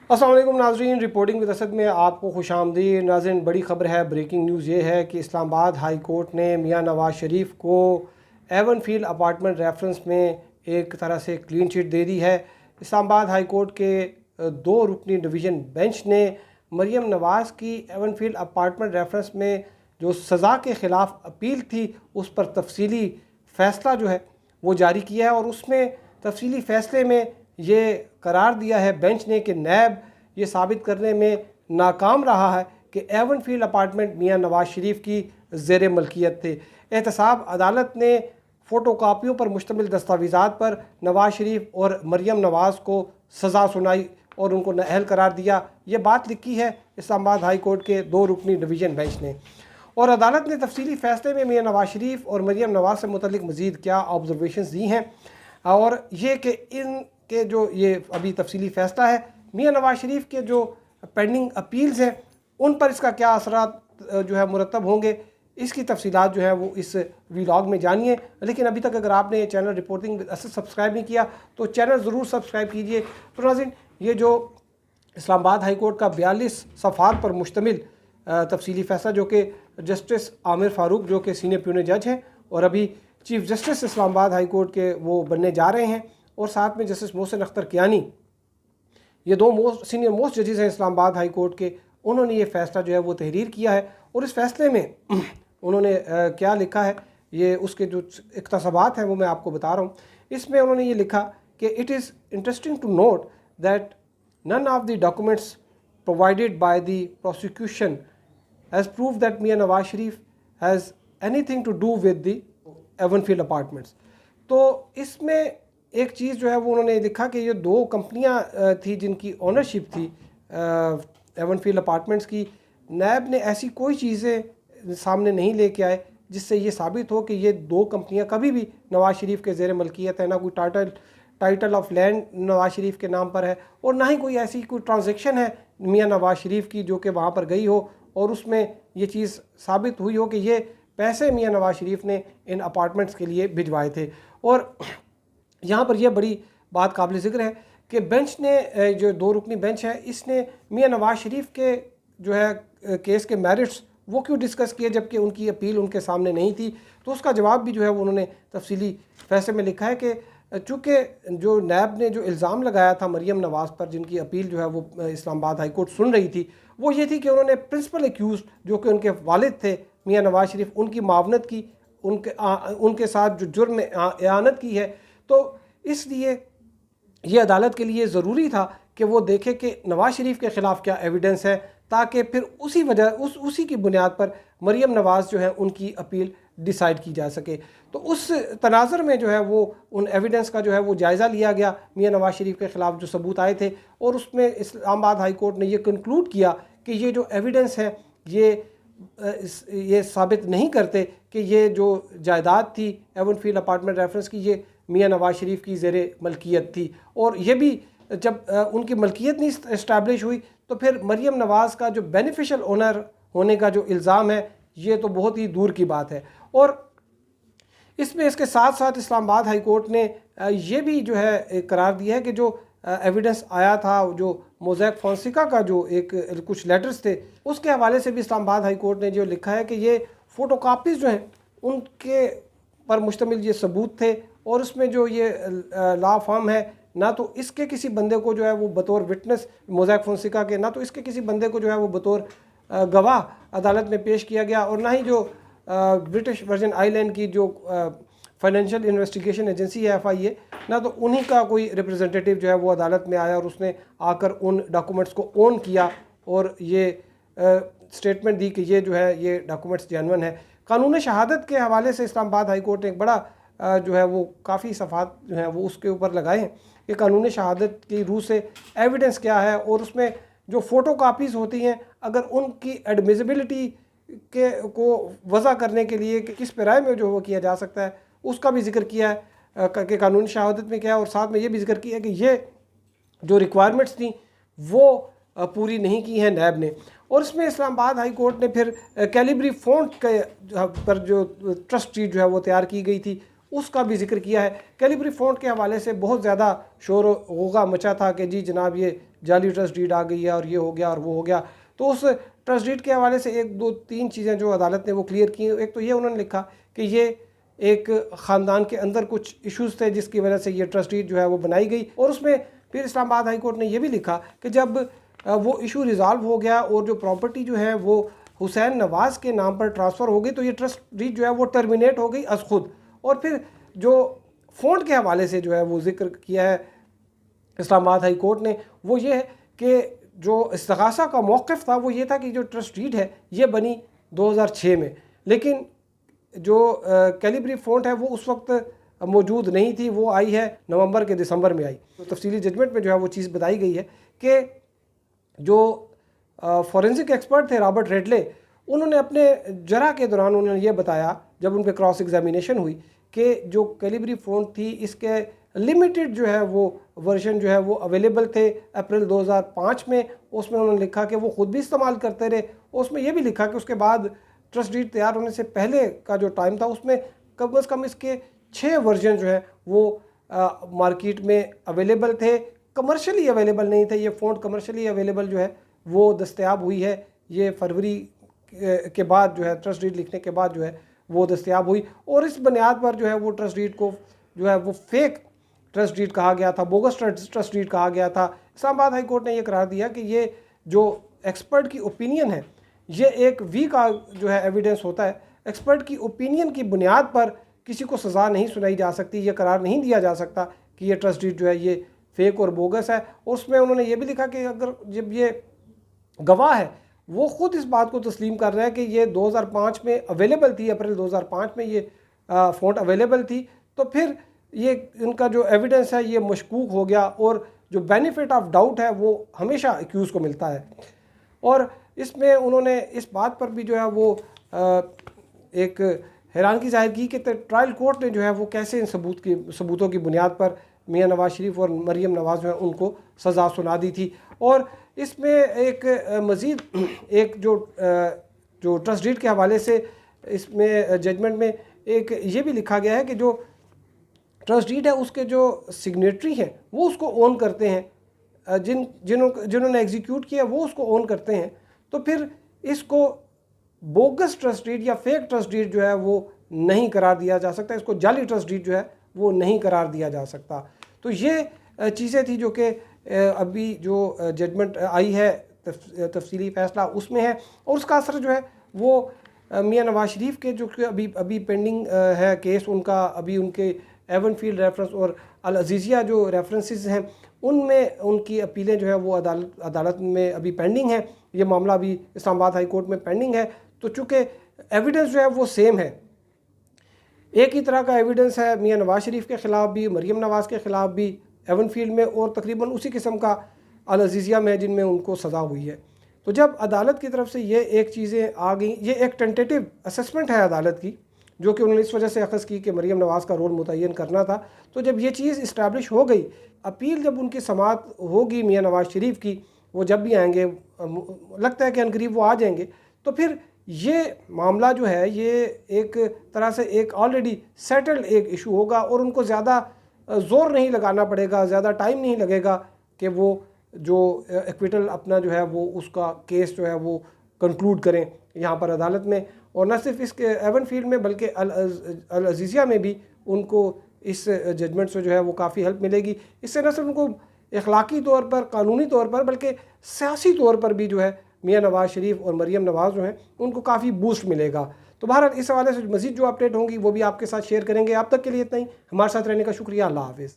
अस्सलाम वालेकुम नाज़रीन, रिपोर्टिंग विद असद में आपको खुशामदीद। नाज़रीन, बड़ी ख़बर है, ब्रेकिंग न्यूज़ ये है कि इस्लामाबाद हाई कोर्ट ने मियां नवाज़ शरीफ को एवनफील्ड अपार्टमेंट रेफरेंस में एक तरह से क्लीन चिट दे दी है। इस्लामाबाद हाई कोर्ट के दो रुकनी डिवीज़न बेंच ने मरियम नवाज़ की एवनफील्ड अपार्टमेंट रेफरेंस में जो सज़ा के ख़िलाफ़ अपील थी उस पर तफसीली फ़ैसला जो है वो जारी किया है, और उसमें तफसीली फ़ैसले में ये करार दिया है बेंच ने कि नैब ये साबित करने में नाकाम रहा है कि एवनफील्ड अपार्टमेंट मियां नवाज़ शरीफ की ज़ेर मलकियत थे। एहतसाब अदालत ने फ़ोटो कापियों पर मुश्तमिल दस्तावेज़ात पर नवाज़ शरीफ और मरियम नवाज़ को सज़ा सुनाई और उनको नाअहल करार दिया। ये बात लिखी है इस्लामाबाद हाई कोर्ट के दो रुकनी डिवीज़न बेंच ने। और अदालत ने तफसीली फ़ैसले में मियां नवाज़ शरीफ और मरियम नवाज़ से मुतल्लिक मज़ीद क्या ऑब्जर्वेशन दी हैं, और ये कि इनके जो ये अभी तफसीली फ़ैसला है, मियां नवाज़ शरीफ के जो पेंडिंग अपील्स हैं उन पर इसका क्या असरात जो है मुरतब होंगे, इसकी तफसीलात जो है वो इस व्लॉग में जानिए। लेकिन अभी तक अगर आपने ये channel reporting with Asad subscribe नहीं किया तो चैनल ज़रूर सब्सक्राइब कीजिए। तो नाज़रीन, ये जो इस्लामाबाद हाई कोर्ट का 42 सफ़ात पर मुश्तमिल तफसीली फ़ैसला, जो कि जस्टिस आमिर फ़ारूक जो कि सीनियर प्यून जज हैं और अभी chief justice Islamabad high court के वो बनने जा रहे हैं, और साथ में जस्टिस मोहसिन अख्तर कियानी, ये दो सीनियर मोस्ट जजेस हैं इस्लामाबाद हाई कोर्ट के, उन्होंने ये फ़ैसला जो है वो तहरीर किया है। और इस फ़ैसले में उन्होंने क्या लिखा है, ये उसके जो इक़्तिसाबात हैं वो मैं आपको बता रहा हूँ। इसमें उन्होंने ये लिखा कि it is interesting to note that none of the documents provided by the prosecution has proved that Mian Nawaz Sharif has anything to do with the Avenfield apartments. तो इसमें एक चीज़ जो है वो उन्होंने लिखा कि ये दो कंपनियां थी जिनकी ओनरशिप थी एवनफील्ड अपार्टमेंट्स की। नैब ने ऐसी कोई चीज़ें सामने नहीं लेके आए जिससे ये साबित हो कि ये दो कंपनियां कभी भी नवाज़ शरीफ के ज़ेर मलकियत है। ना कोई title of land Nawaz Sharif के नाम पर है, और ना ही कोई ऐसी कोई ट्रांजैक्शन है मियां नवाज़ शरीफ की जो कि वहाँ पर गई हो और उसमें ये चीज़ साबित हुई हो कि ये पैसे मियां नवाज़ शरीफ ने इन अपार्टमेंट्स के लिए भिजवाए थे। और यहाँ पर यह बड़ी बात काबिल ज़िक्र है कि बेंच ने, जो दो रुकनी बेंच है, इसने मियां नवाज़ शरीफ के जो है केस के मेरिट्स वो क्यों डिस्कस किए जबकि उनकी अपील उनके सामने नहीं थी। तो उसका जवाब भी जो है वो उन्होंने तफसीली फ़ैसले में लिखा है कि चूँकि जो नैब ने जो इल्ज़ाम लगाया था मरियम नवाज़ पर, जिनकी अपील जो है वो इस्लामाबाद हाई कोर्ट सुन रही थी, वो ये थी कि उन्होंने प्रिंसिपल एक्यूज़ जो कि उनके वालिद थे मियां नवाज़ शरीफ, उनकी मावनत की, उनके साथ जो जुर्म एआनत की है। तो इसलिए ये अदालत के लिए ज़रूरी था कि वो देखे कि नवाज़ शरीफ के ख़िलाफ़ क्या एविडेंस है, ताकि फिर उसी की बुनियाद पर मरियम नवाज़ जो है उनकी अपील डिसाइड की जा सके। तो उस तनाज़र में जो है वो उन एविडेंस का जो है वो जायज़ा लिया गया, मियां नवाज़ शरीफ के ख़िलाफ़ जो सबूत आए थे, और उसमें इस्लामाबाद हाई कोर्ट ने ये कंक्लूड किया कि ये जो एविडेंस है ये साबित नहीं करते कि ये जो जायदाद थी एवनफील्ड अपार्टमेंट रेफरेंस की, ये मियां नवाज़ शरीफ की ज़ेरे मलकियत थी। और ये भी जब उनकी मलकियत नहीं इस्टेब्लिश हुई तो फिर मरियम नवाज़ का जो बेनिफिशियल ओनर होने का जो इल्ज़ाम है ये तो बहुत ही दूर की बात है। और इसमें इसके साथ साथ इस्लामाबाद हाई कोर्ट ने ये भी जो है करार दिया है कि जो एविडेंस आया था, जो मोज़ैक फोंसेका का जो कुछ लेटर्स थे, उसके हवाले से भी इस्लामाबाद हाई कोर्ट ने जो लिखा है कि ये फ़ोटो कापीज़ जो हैं उनके पर मुश्तमिल ये सबूत थे, और उसमें जो ये लॉ फर्म है, ना तो इसके किसी बंदे को जो है वो बतौर विटनेस मोज़ैक फोंसेका के, ना तो इसके किसी बंदे को जो है वो बतौर गवाह अदालत में पेश किया गया, और ना ही जो ब्रिटिश वर्जिन आइलैंड की जो फाइनेंशियल इन्वेस्टिगेशन एजेंसी है FIA, ना तो उन्हीं का कोई रिप्रेजेंटेटिव जो है वो अदालत में आया और उसने आकर उन डॉक्यूमेंट्स को ओन किया और ये स्टेटमेंट दी कि ये जो है ये डॉक्यूमेंट्स जेन्युइन है। कानून शहादत के हवाले से इस्लामाबाद हाई कोर्ट ने एक बड़ा जो है वो काफ़ी सफ़ात जो है वो उसके ऊपर लगाए हैं कि कानून शहादत की रूह से एविडेंस क्या है, और उसमें जो फ़ोटो कापीज़ होती हैं अगर उनकी एडमिसिबिलिटी को वज़ा करने के लिए कि किस पैराए में जो वो किया जा सकता है, उसका भी जिक्र किया है कि कानूनी शहादत में क्या है, और साथ में ये भी जिक्र किया है कि ये जो रिक्वायरमेंट्स थी वो पूरी नहीं की हैं नैब ने। और इसमें इस्लामाबाद हाई कोर्ट ने फिर कैलिब्री फ़ॉन्ट के पर जो ट्रस्ट शीट जो है वो तैयार की गई थी उसका भी जिक्र किया है। कैलिब्री फ़ॉन्ट के हवाले से बहुत ज़्यादा शोर होगा मचा था कि जी जनाब ये जाली ट्रस्ट डीड आ गई है और ये हो गया और वो हो गया। तो उस ट्रस्ट डीड के हवाले से एक दो तीन चीज़ें जो अदालत ने वो क्लियर की। एक तो ये उन्होंने लिखा कि ये एक ख़ानदान के अंदर कुछ इश्यूज़ थे जिसकी वजह से ये ट्रस्ट डीड जो है वो बनाई गई। और उसमें फिर इस्लामाबाद हाई कोर्ट ने यह भी लिखा कि जब वो इशू रिजॉल्व हो गया और जो प्रॉपर्टी जो है वो हुसैन नवाज़ के नाम पर ट्रांसफ़र हो गई तो ये ट्रस्ट डीड जो है वो टर्मिनेट हो गई अज खुद। और फिर जो फ़ॉन्ट के हवाले से जो है वो जिक्र किया है इस्लामाबाद हाई कोर्ट ने, वो ये है कि जो इस्तिग़ासा का मौक़िफ़ था वो ये था कि जो ट्रस्ट डीड है ये बनी 2006 में, लेकिन जो कैलिब्री फ़ॉन्ट है वो उस वक्त मौजूद नहीं थी, वो आई है नवंबर के दिसंबर में आई। तो तफसीली जजमेंट में जो है वो चीज़ बताई गई है कि जो फॉरेंसिक एक्सपर्ट थे रॉबर्ट रेडले, उन्होंने अपने जरा के दौरान उन्होंने ये बताया जब उन पर क्रॉस एग्जामिनेशन हुई कि जो कैलिब्री फ़ॉन्ट थी इसके लिमिटेड जो है वो वर्जन जो है वो अवेलेबल थे अप्रैल 2005 में। उसमें उन्होंने लिखा कि वो ख़ुद भी इस्तेमाल करते रहे। उसमें यह भी लिखा कि उसके बाद ट्रस्ट डीड तैयार होने से पहले का जो टाइम था उसमें कम अज़ कम इसके 6 वर्जन जो है वो मार्केट में अवेलेबल थे, कमर्शली अवेलेबल नहीं थे। ये फ़ॉन्ट कमर्शली अवेलेबल जो है वो दस्तयाब हुई है, ये फरवरी के बाद जो है ट्रस्ट डीड लिखने के बाद जो है वो दस्तयाब हुई। और इस बुनियाद पर जो है वो ट्रस्ट डीड को जो है वो फेक ट्रस्ट डीड कहा गया था, बोगस ट्रस्ट डीड कहा गया था। इस्लामाबाद हाई कोर्ट ने यह करार दिया कि ये जो एक्सपर्ट की ओपिनियन है ये एक वीक जो है एविडेंस होता है। एक्सपर्ट की ओपिनियन की बुनियाद पर किसी को सज़ा नहीं सुनाई जा सकती, ये करार नहीं दिया जा सकता कि ये ट्रस्ट डीड जो है ये फेक और बोगस है। और उसमें उन्होंने ये भी लिखा कि अगर जब ये गवाह है वो ख़ुद इस बात को तस्लीम कर रहा है कि ये 2005 में अवेलेबल थी, अप्रैल 2005 में ये फ़ॉन्ट अवेलेबल थी, तो फिर ये इनका जो एविडेंस है ये मशकूक हो गया और जो बेनिफिट ऑफ डाउट है वो हमेशा एक्यूज़ को मिलता है। और इसमें उन्होंने इस बात पर भी जो है वो एक हैरानगी जाहिर की कि ट्रायल कोर्ट ने जो है वो कैसे इन सबूतों की बुनियाद पर मियां नवाज़ शरीफ और मरियम नवाज़ जो है उनको सज़ा सुना दी थी। और इसमें एक मज़ीद एक जो ट्रस्ट डीड के हवाले से इसमें जजमेंट में एक ये भी लिखा गया है कि जो ट्रस्ट डीड है उसके जो सिग्नेटरी हैं वो उसको ओन करते हैं, जिन्होंने एग्जीक्यूट किया वो उसको ओन करते हैं। तो फिर इसको बोगस ट्रस्ट डीड या फेक ट्रस्ट डीड जो है वो नहीं करार दिया जा सकता, इसको जाली ट्रस्ट डीड जो है वो नहीं करार दिया जा सकता। तो ये चीज़ें थी जो कि अभी जो जजमेंट आई है तफसीली फ़ैसला उसमें है। और उसका असर जो है वो मियां नवाज़ शरीफ के जो कि अभी पेंडिंग है केस उनका, अभी उनके एवन फील्ड रेफरेंस और अल अज़ीज़िया जो रेफरेंसेस हैं उनमें उनकी अपीलें जो है वो अदालत में अभी पेंडिंग है। ये मामला अभी इस्लामाबाद हाई कोर्ट में पेंडिंग है। तो चूँकि एविडेंस जो है वो सेम है, एक ही तरह का एविडेंस है मियां नवाज़ शरीफ के ख़िलाफ़ भी, मरियम नवाज़ के ख़िलाफ़ भी एवन फील्ड में, और तकरीबन उसी किस्म का अल अज़ीज़िया में जिनमें उनको सज़ा हुई है। तो जब अदालत की तरफ से ये एक चीज़ें आ गई, ये एक टेंटेटिव असेसमेंट है अदालत की जो कि उन्होंने इस वजह से अखज़ की कि मरियम नवाज़ का रोल मुतय्यन करना था। तो जब ये चीज़ इस्टेब्लिश हो गई, अपील जब उनकी समाअत होगी मियां नवाज़ शरीफ की, वो जब भी आएंगे, लगता है कि अनकरीब वो आ जाएंगे, तो फिर ये मामला जो है ये एक तरह से एक ऑलरेडी सेटल्ड एक इशू होगा और उनको ज़्यादा ज़ोर नहीं लगाना पड़ेगा, ज़्यादा टाइम नहीं लगेगा कि वो जो एक्विटल अपना जो है वो उसका केस जो है वो कंक्लूड करें यहाँ पर अदालत में। और न सिर्फ इसके एवन फील्ड में बल्कि अल अज़ीज़िया में भी उनको इस जजमेंट से जो है वो काफ़ी हेल्प मिलेगी। इससे न सिर्फ उनको अखलाकी तौर पर, कानूनी तौर पर, बल्कि सियासी तौर पर भी जो है मियां नवाज़ शरीफ और मरियम नवाज़ जो हैं उनको काफ़ी बूस्ट मिलेगा। तो बहरहाल इस हवाले से मज़ीद जो अपडेट होंगी वो भी आपके साथ शेयर करेंगे। अब तक के लिए इतना ही। हमारे साथ रहने का शुक्रिया। अल्लाह हाफ़िज़।